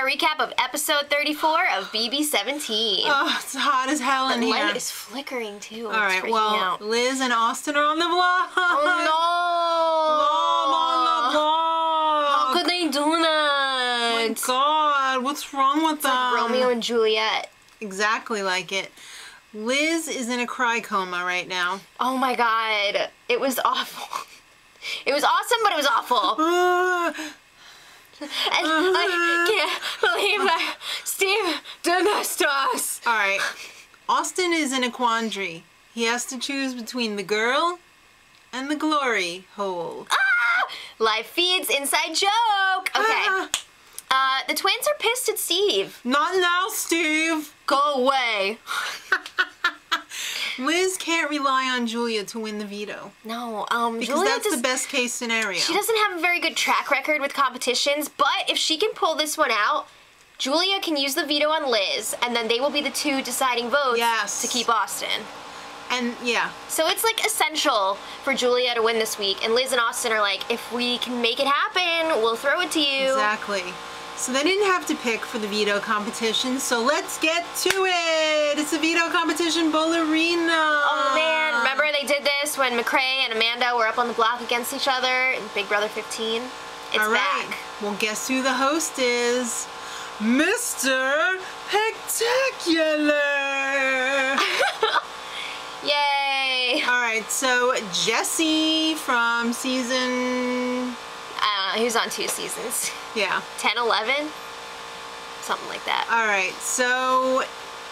our recap of episode 34 of BB17. Oh, it's hot as hell in The here. light is flickering too. All right, well, Liz and Austin are on the vlog. Oh no! How could they do that? Oh my God, what's wrong with them? Like Romeo and Juliet. Exactly like it. Liz is in a cry coma right now. Oh my God, it was awful. It was awesome, but it was awful. And I can't believe that Steve did this to us. All right, Austin is in a quandary. He has to choose between the girl and the glory hole. Ah! Live feeds, inside joke. Okay. The twins are pissed at Steve. Not now, Steve. Go away. Liz can't rely on Julia to win the veto. No, Because Julia that's the best case scenario. She doesn't have a very good track record with competitions, but if she can pull this one out, Julia can use the veto on Liz, and then they will be the two deciding votes to keep Austin. And yeah. So it's like essential for Julia to win this week, and Liz and Austin are like, if we can make it happen, we'll throw it to you. Exactly. So they didn't have to pick for the veto competition, so let's get to it! It's a veto competition ballerina! Oh man, remember they did this when McCrae and Amanda were up on the block against each other in Big Brother 15? It's back. Well, guess who the host is? Mr. Spectacular! Yay! Alright, so Jesse from season... He was on 2 seasons. Yeah. 10, 11? Something like that. Alright, so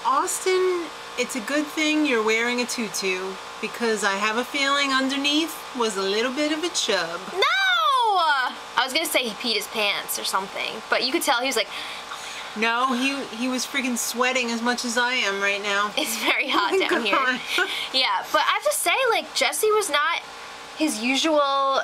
Austin, it's a good thing you're wearing a tutu because I have a feeling underneath was a little bit of a chub. No! I was gonna say he peed his pants or something, but you could tell he was like... No, he was freaking sweating as much as I am right now. It's very hot down here. Yeah, but I have to say, like, Jesse was not his usual...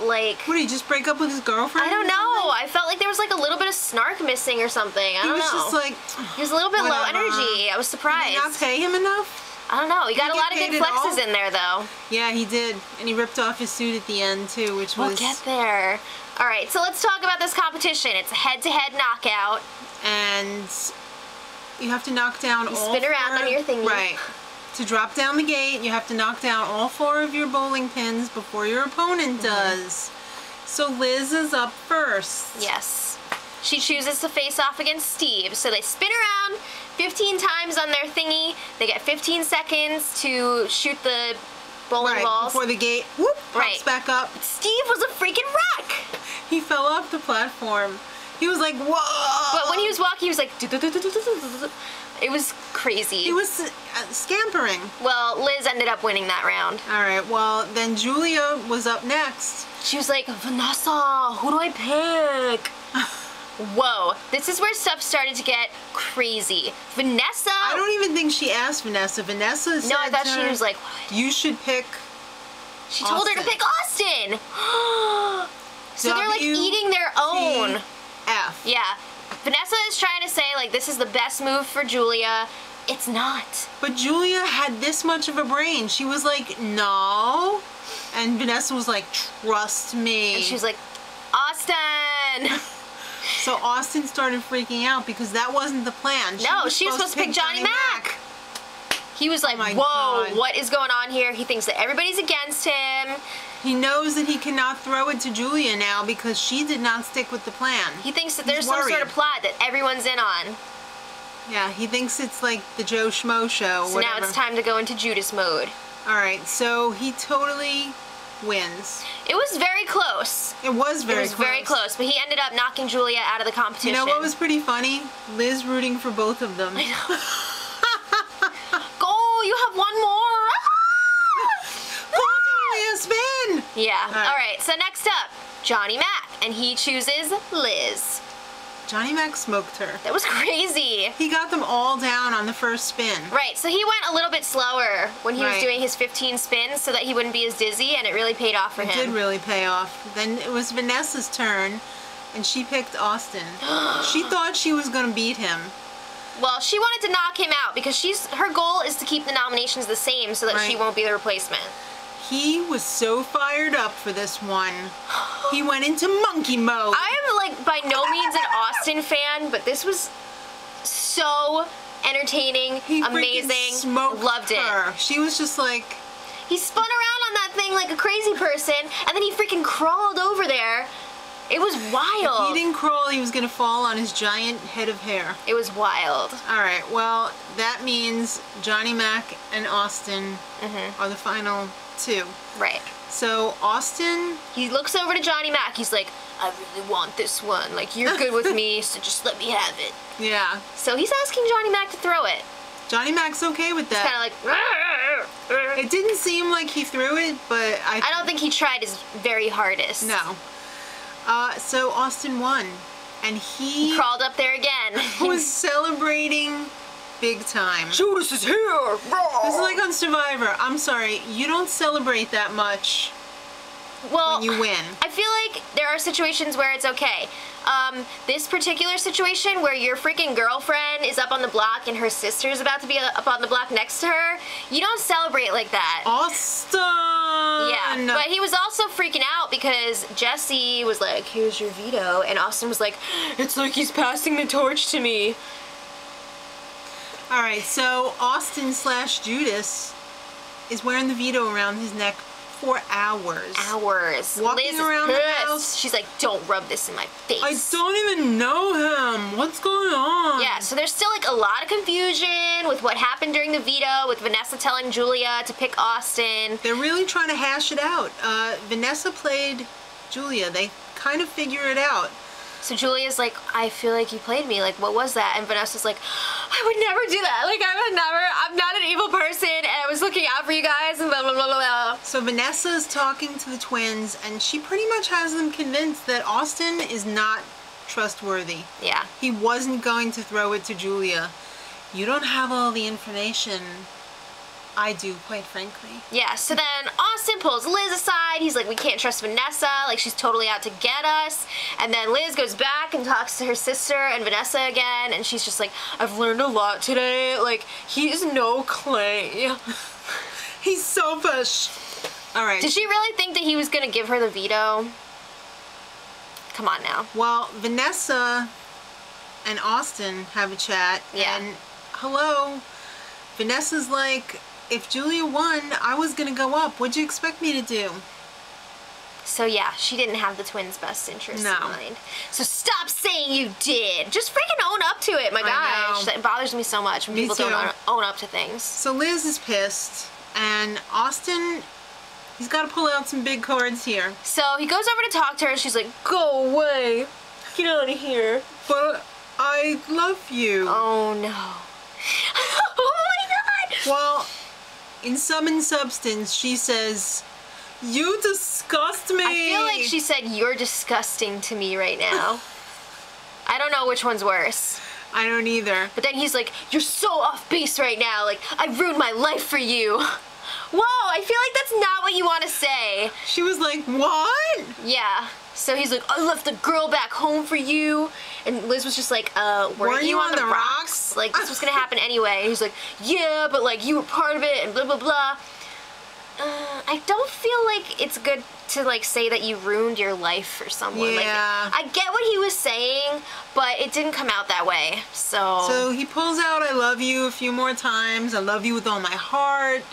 Like, what, did he just break up with his girlfriend? I don't know. I felt like there was like a little bit of snark missing or something. I don't know. He was just like... He was a little bit low energy. I was surprised. Did they not pay him enough? I don't know. He got a lot of good flexes in there, though. Yeah, he did. And he ripped off his suit at the end, too, which was... We'll get there. All right, so let's talk about this competition. It's a head-to-head knockout. And you have to knock down all spin around on your thingy. Right. To drop down the gate, you have to knock down all 4 of your bowling pins before your opponent does. So Liz is up first. Yes. She chooses to face off against Steve. So they spin around 15 times on their thingy. They get 15 seconds to shoot the bowling balls. Before the gate, whoop, pops back up. Steve was a freaking wreck. He fell off the platform. He was like, whoa! But when he was walking, he was like... It was crazy. He was scampering. Well, Liz ended up winning that round. All right, well, then Julia was up next. She was like, Vanessa, who do I pick? Whoa, this is where stuff started to get crazy. Vanessa... I don't even think she asked Vanessa. Vanessa said... No, I thought she was like, what? You should pick She told her to pick Austin! So they're like eating their own. F. Yeah. Vanessa is trying to say, like, this is the best move for Julia. It's not. But Julia had this much of a brain. She was like, no. And Vanessa was like, trust me. And she was like, Austin! So Austin started freaking out because that wasn't the plan. She was supposed to pick Johnny Mac. He was like, whoa, God. What is going on here? He thinks that everybody's against him. He knows that he cannot throw it to Julia now because she did not stick with the plan. He thinks that there's some sort of plot that everyone's in on. Yeah, he thinks it's like the Joe Schmo show. So now it's time to go into Judas mode. Alright, so he totally wins. It was very close. It was very close. It was very close, but he ended up knocking Julia out of the competition. You know what was pretty funny? Liz rooting for both of them. I know. Go, you have one more. Spin! Yeah. Alright, so next up, Johnny Mac, and he chooses Liz. Johnny Mac smoked her. That was crazy. He got them all down on the first spin. Right, so he went a little bit slower when he was doing his 15 spins so that he wouldn't be as dizzy, and it really paid off for him. It did really pay off. Then it was Vanessa's turn, and she picked Austin. She thought she was going to beat him. Well, she wanted to knock him out because her goal is to keep the nominations the same so that she won't be the replacement. he was so fired up for this one. He went into monkey mode. I am like by no means an Austin fan, but this was so entertaining, He amazing, freaking smoked loved her. it. She was just like, He spun around on that thing like a crazy person, and then he freaking crawled over there. It was if wild. he didn't crawl, he was gonna fall on his giant head of hair. It was wild. All right, well, that means Johnny Mac and Austin are the final two. Right. So Austin, He looks over to Johnny Mac. He's like, I really want this one. Like, you're good with me, so just let me have it. yeah, So he's asking Johnny Mac to throw it. Johnny Mac's okay with Kind that. of like, It didn't seem like he threw it, but I don't think he tried his very hardest. No. So Austin won, and he Crawled up there again. was celebrating big time. Judas is here! This is like on Survivor. I'm sorry, you don't celebrate that much Well, when you win. I feel like there are situations where it's okay. This particular situation where your freaking girlfriend is up on the block and her sister's about to be up on the block next to her, you don't celebrate like that. Austin! Yeah, but he was also freaking out because Jesse was like, here's your veto, and Austin was like, it's like he's passing the torch to me. All right, so Austin / Judas is wearing the veto around his neck for hours. Liz Walking is around the pissed. house. She's like, don't rub this in my face. I don't even know him. What's going on? Yeah, so there's still like a lot of confusion with what happened during the veto, with Vanessa telling Julia to pick Austin. They're really trying to hash it out. Vanessa played Julia. They kind of figure it out. So Julia's like, I feel like you played me. Like, what was that? And Vanessa's like, I would never do that. Like, I'm not an evil person, and I was looking out for you guys, and blah, blah, blah, blah, blah. So Vanessa's talking to the twins, and she pretty much has them convinced that Austin is not trustworthy. Yeah. He wasn't going to throw it to Julia. You don't have all the information. I do, quite frankly. Yeah, so then Austin pulls Liz aside. He's like, we can't trust Vanessa. Like, she's totally out to get us. And then Liz goes back and talks to her sister and Vanessa again. And she's just like, I've learned a lot today. Like, he's no Clay. He's selfish. All right. Did she really think that he was going to give her the veto? Come on now. Well, Vanessa and Austin have a chat. Yeah. And hello. Vanessa's like, if Julia won, I was gonna go up. What'd you expect me to do? So yeah, she didn't have the twins' best interests No. in mind. So stop saying you did. Just freaking own up to it. My gosh, know. that bothers me so much when Me people too. don't own up to things. So Liz is pissed, and Austin, he's got to pull out some big cards here. So he goes over to talk to her, and she's like, go away. Get out of here. But I love you. Oh no. Oh my god. Well, in sum and substance, she says, you disgust me. I feel like she said, you're disgusting to me right now. I don't know which one's worse. I don't either. But then he's like, you're so off base right now. Like, I ruined my life for you. Whoa, I feel like that's not what you want to say. She was like, what? Yeah. So he's like, I left the girl back home for you. And Liz was just like, weren't you on the rocks? Like, this was gonna happen anyway. And he's like, yeah, but like, you were part of it, and blah, blah, blah. I don't feel like it's good to like say that you ruined your life for someone. Yeah. Like, I get what he was saying, but it didn't come out that way. So he pulls out, I love you a few more times. I love you with all my heart.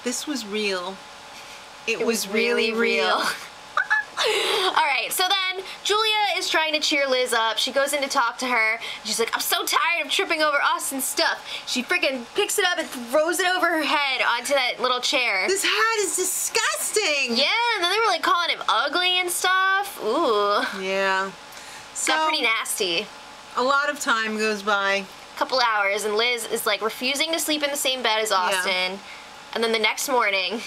This was real. It was really real. Alright, so then Julia is trying to cheer Liz up. She goes in to talk to her. She's like, I'm so tired of tripping over Austin's stuff. She freaking picks it up and throws it over her head onto that little chair. This hat is disgusting. Yeah, and then they were like calling him ugly and stuff. Ooh. Yeah. So Got pretty nasty. a lot of time goes by. Couple hours, and Liz is like refusing to sleep in the same bed as Austin. Yeah. And then the next morning,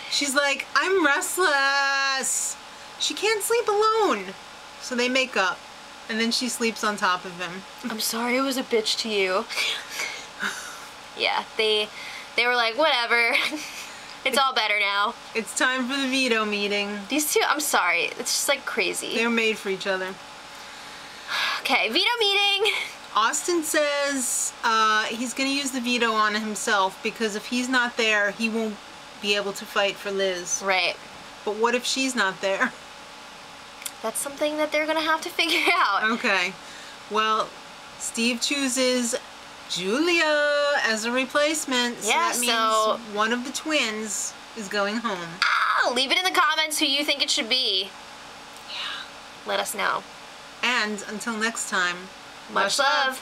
She's like, I'm restless. She can't sleep alone. So they make up. And then she sleeps on top of him. I'm sorry I was a bitch to you. Yeah, they were like, whatever. It's all better now. It's time for the veto meeting. These two, I'm sorry. It's just like crazy. They're made for each other. Okay, veto meeting. Austin says he's going to use the veto on himself because if he's not there, he won't be able to fight for Liz. Right. But what if she's not there? That's something that they're going to have to figure out. Okay. Well, Steve chooses Julia as a replacement. So Yeah, that means one of the twins is going home. Leave it in the comments who you think it should be. Yeah. Let us know. And until next time, Much love.